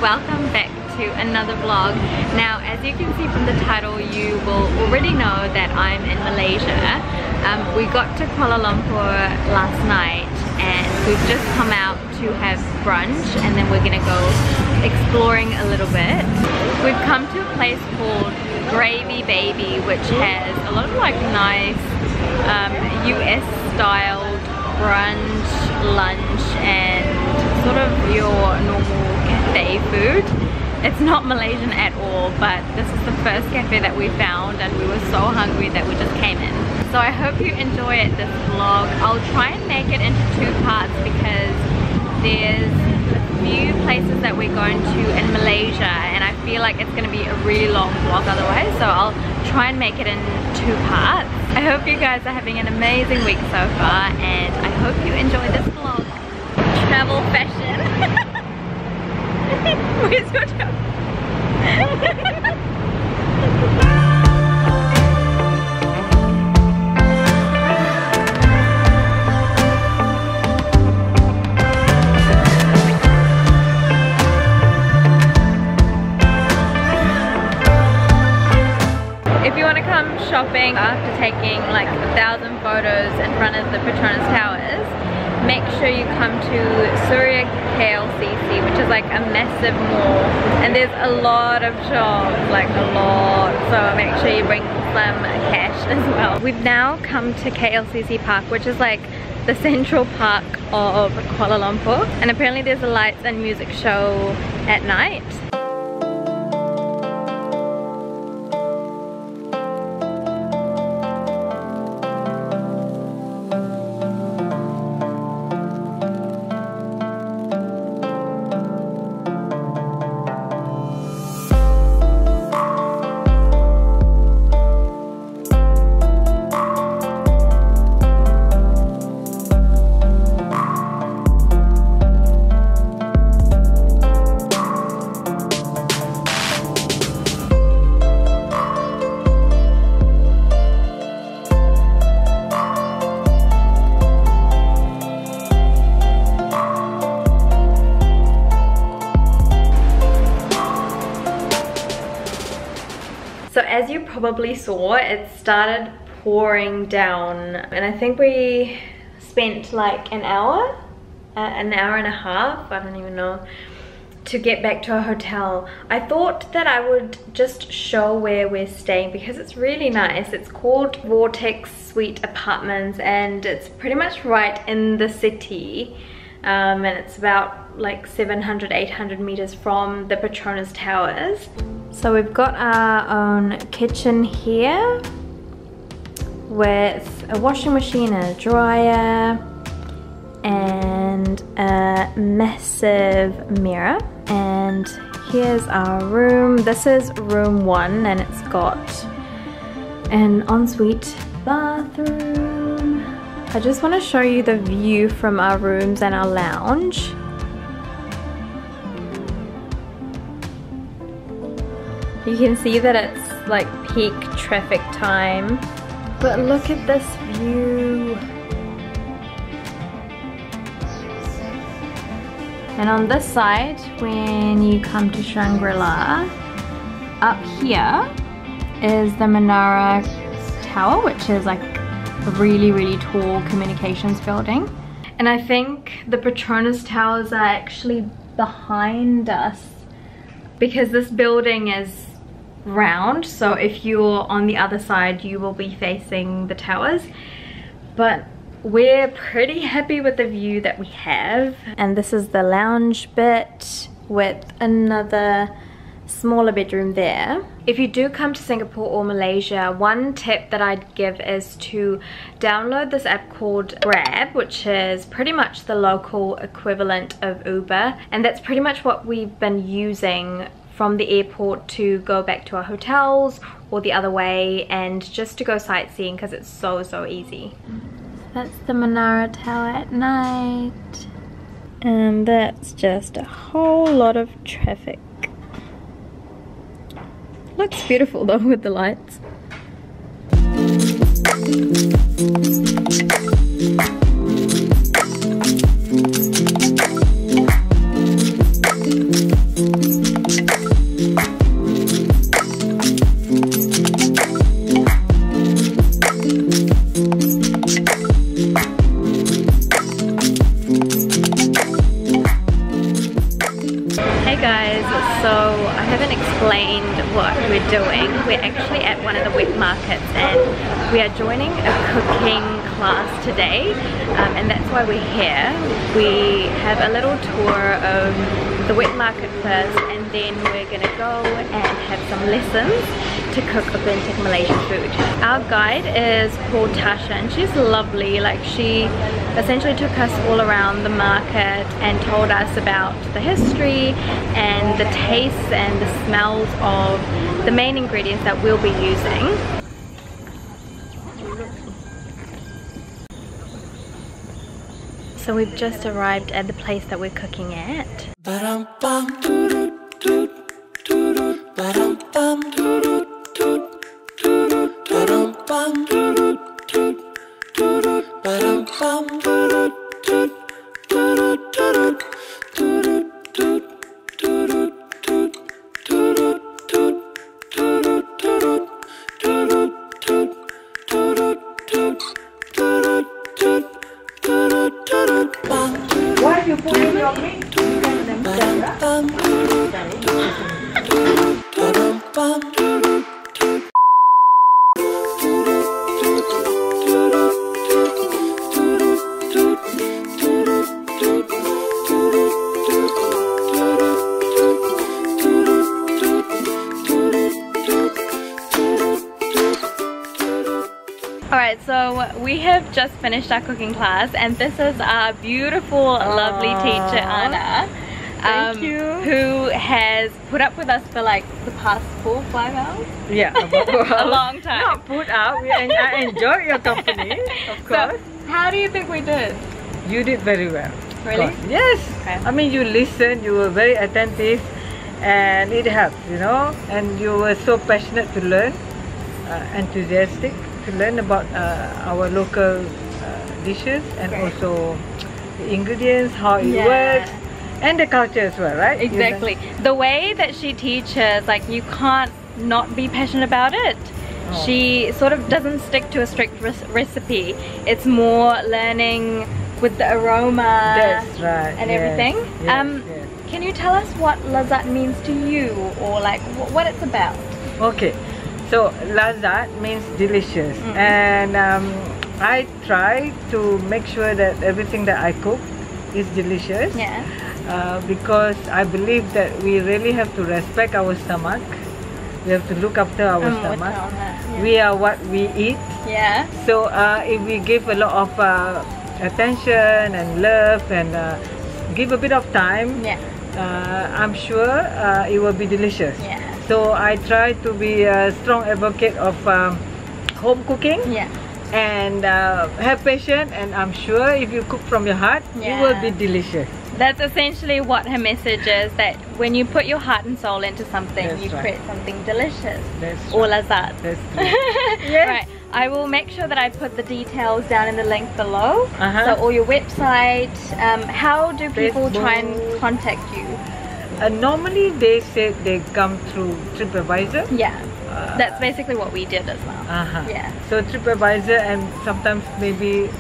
welcome back to another vlog. Now, as you can see from the title, you will already know that I'm in Malaysia. We got to Kuala Lumpur last night and we've just come out to have brunch and then we're gonna go exploring a little bit. We've come to a place called Gravy Baby, which has a lot of like nice US styled brunch, lunch and sort of your normal cafe food. It's not Malaysian at all, but this is the first cafe that we found and we were so hungry that we just came in. So I hope you enjoy this vlog. I'll try and make it into 2 parts because there's a few places that we're going to in Malaysia and I feel like it's going to be a really long vlog otherwise, so I'll try and make it in 2 parts. I hope you guys are having an amazing week so far and I hope you enjoy this vlog. Travel fashion. Where's your travel? If you want to come shopping after taking like 1,000 photos in front of the Petronas Towers, make sure you come to Suria KLCC, which is like a massive mall and there's a lot of shops, like a lot, so make sure you bring some cash as well. We've now come to KLCC Park, which is like the central park of Kuala Lumpur, and apparently there's a lights and music show at night. So as you probably saw, it started pouring down and I think we spent like an hour and a half, I don't even know, to get back to our hotel. I thought that I would just show where we're staying because it's really nice. It's called Vortex Suite Apartments and it's pretty much right in the city. And it's about like 700-800 meters from the Petronas Towers. So we've got our own kitchen here with a washing machine and a dryer and a massive mirror. And here's our room. This is room 1 and it's got an ensuite bathroom. I just want to show you the view from our rooms and our lounge. You can see that it's like peak traffic time. But look at this view. And on this side, when you come to Shangri-La, up here is the Menara Tower, which is like a really tall communications building. And I think the Petronas Towers are actually behind us because this building is round, so if you're on the other side you will be facing the towers, but we're pretty happy with the view that we have. And this is the lounge bit with another smaller bedroom there. If you do come to Singapore or Malaysia, one tip that I'd give is to download this app called Grab, which is pretty much the local equivalent of Uber, and that's pretty much what we've been using from the airport to go back to our hotels or the other way and just to go sightseeing because it's so easy. That's the Menara Tower at night and that's just a whole lot of traffic. Looks beautiful though with the lights. guys, so I haven't explained what we're doing. We're actually at one of the wet markets and we are joining a cooking class today, and that's why we're here. We have a little tour of the wet market first, and then we're gonna go and have some lessons to cook authentic Malaysian food. Our guide is called Tasha and she's lovely. Like, she essentially took us all around the market and told us about the history and the tastes and the smells of the main ingredients that we'll be using. So we've just arrived at the place that we're cooking at. What you put in your meat? Alright, so we have just finished our cooking class and this is our beautiful, lovely teacher Anna. Thank you. Who has put up with us for like the past 4 or 5 hours? Yeah, A long time. Not put out. I enjoy your company, of course. So, how do you think we did? You did very well. Really? Yes. Okay. I mean, you listened, you were very attentive, and it helped, you know. And you were so passionate to learn, enthusiastic to learn about our local dishes and Great. also the ingredients, how it Yeah. works, and the culture as well, right? Exactly. The way that she teaches, like, you can't not be passionate about it. Oh. She sort of doesn't stick to a strict recipe. It's more learning with the aroma That's right. and yes, everything. yes, yes. Can you tell us what LaZat means to you, or like what it's about? Okay, so LaZat means delicious, and I try to make sure that everything that I cook is delicious. Yeah. Because I believe that we really have to respect our stomach. We have to look after our stomach. We are what we eat. Yeah. So if we give a lot of attention and love and give a bit of time, Yeah. I'm sure it will be delicious. Yeah. So I try to be a strong advocate of home cooking. Yeah. And have patience, and I'm sure if you cook from your heart, it will be delicious. That's essentially what her message is, that when you put your heart and soul into something, That's you right. create something delicious. That's Or right. LaZat. That's true. Yes. Right. I will make sure that I put the details down in the link below. Uh-huh. So, or your website. How do people try and Facebook. contact you? Normally they said they come through TripAdvisor. Yeah. That's basically what we did as well. Yeah. So TripAdvisor, and sometimes maybe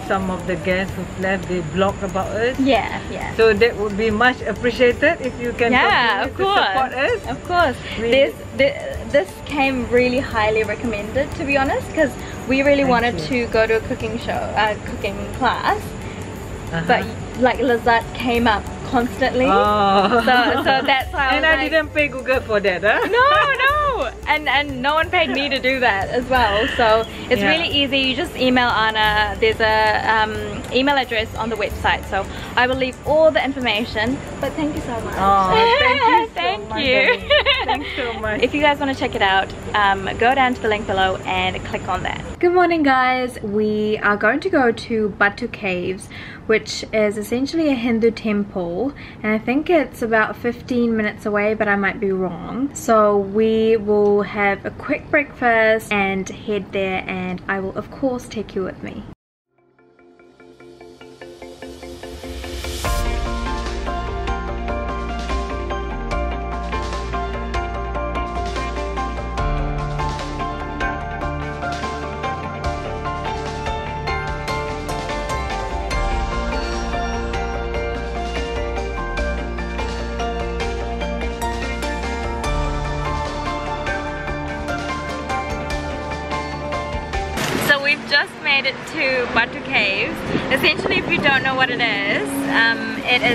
some of the guests who've left, they blog about us. Yeah, yeah. So that would be much appreciated if you can Yeah, of continue to support us. Of course. We- This came really highly recommended, to be honest, because we really Thank wanted you. to go to a cooking cooking class, but like LaZat came up constantly. Oh. So that's why I And was I like, didn't pay Google for that, huh? No, and no one paid me to do that as well. So it's Yeah. really easy. You just email Anna. There's a email address on the website, so I will leave all the information. But thank you so much. Oh, thank you so Thank much, you. darling. Thanks so much. If you guys want to check it out, go down to the link below and click on that. Good morning, guys. We are going to go to Batu Caves, which is essentially a Hindu temple, and I think it's about 15 minutes away, but I might be wrong. So we will have a quick breakfast and head there, and I will of course take you with me. made it to Batu Caves. Essentially, if you don't know what it is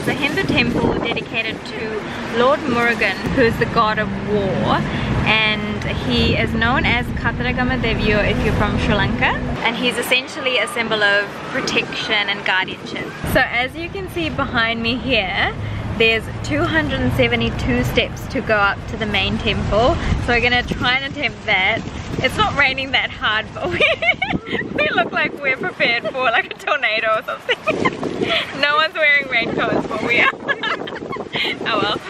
a Hindu temple dedicated to Lord Murugan, who is the god of war, and he is known as Kataragama Devyo if you're from Sri Lanka, and he's essentially a symbol of protection and guardianship. So as you can see behind me here, there's 272 steps to go up to the main temple, so we're gonna try and attempt that. It's not raining that hard, but we look like we're prepared for like a tornado or something. No one's wearing raincoats, but we are. Oh well.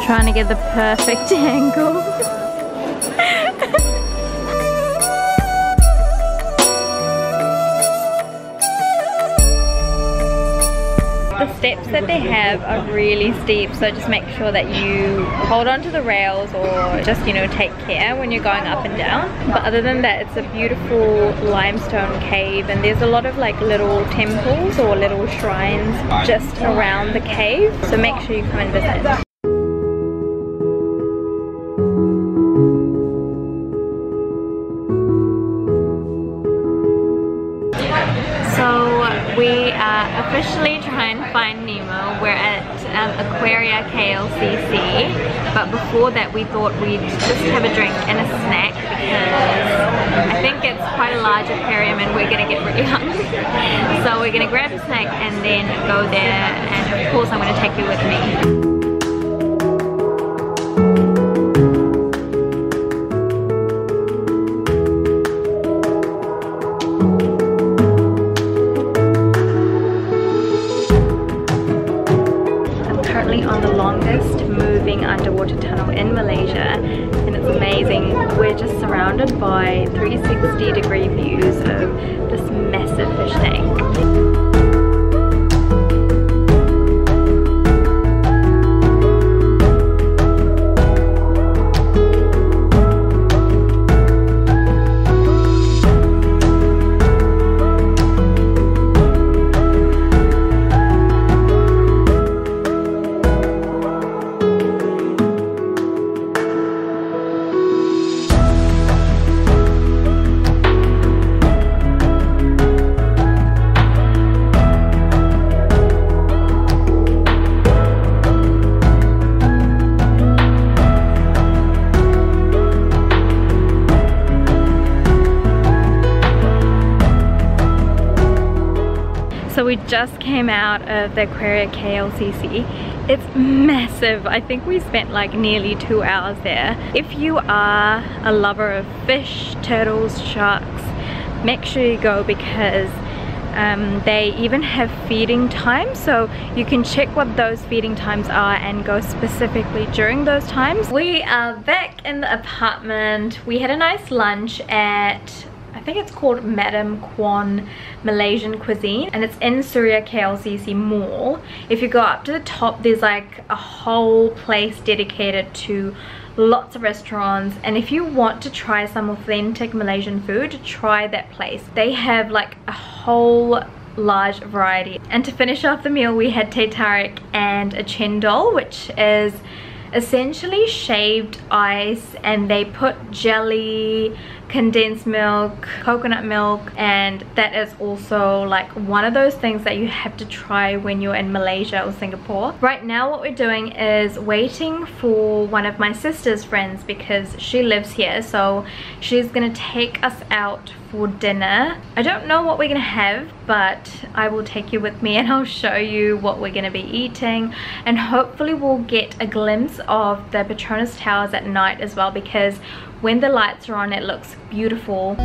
Trying to get the perfect angle. The steps that they have are really steep, so just make sure that you hold on to the rails or just, you know, take care when you're going up and down. But other than that, it's a beautiful limestone cave, and there's a lot of like little temples or little shrines just around the cave, so make sure you come and visit. We are officially trying to find Nemo. We're at Aquaria KLCC, but before that we thought we'd just have a drink and a snack because I think it's quite a large aquarium and we're gonna get really hungry. So we're gonna grab a snack and then go there, and of course I'm gonna take you with me. On the longest moving underwater tunnel in Malaysia, and it's amazing. We're just surrounded by 360-degree views of this massive fish tank. So we just came out of the Aquaria KLCC. It's massive. I think we spent like nearly 2 hours there. If you are a lover of fish, turtles, sharks, make sure you go because they even have feeding times, so you can check what those feeding times are and go specifically during those times. We are back in the apartment. We had a nice lunch at, I think it's called Madam Guan Malaysian Cuisine, and it's in Suria KLCC Mall. If you go up to the top, there's like a whole place dedicated to lots of restaurants, and if you want to try some authentic Malaysian food, try that place. They have like a whole large variety. And to finish off the meal, we had teh tarik and a chendol, which is essentially shaved ice, and they put jelly, condensed milk, coconut milk, and that is also like one of those things that you have to try when you're in Malaysia or Singapore. Right now what we're doing is waiting for one of my sister's friends because she lives here, so she's gonna take us out for dinner. I don't know what we're gonna have, but I will take you with me and I'll show you what we're gonna be eating, and hopefully we'll get a glimpse of the Petronas towers at night as well, because when the lights are on it looks beautiful.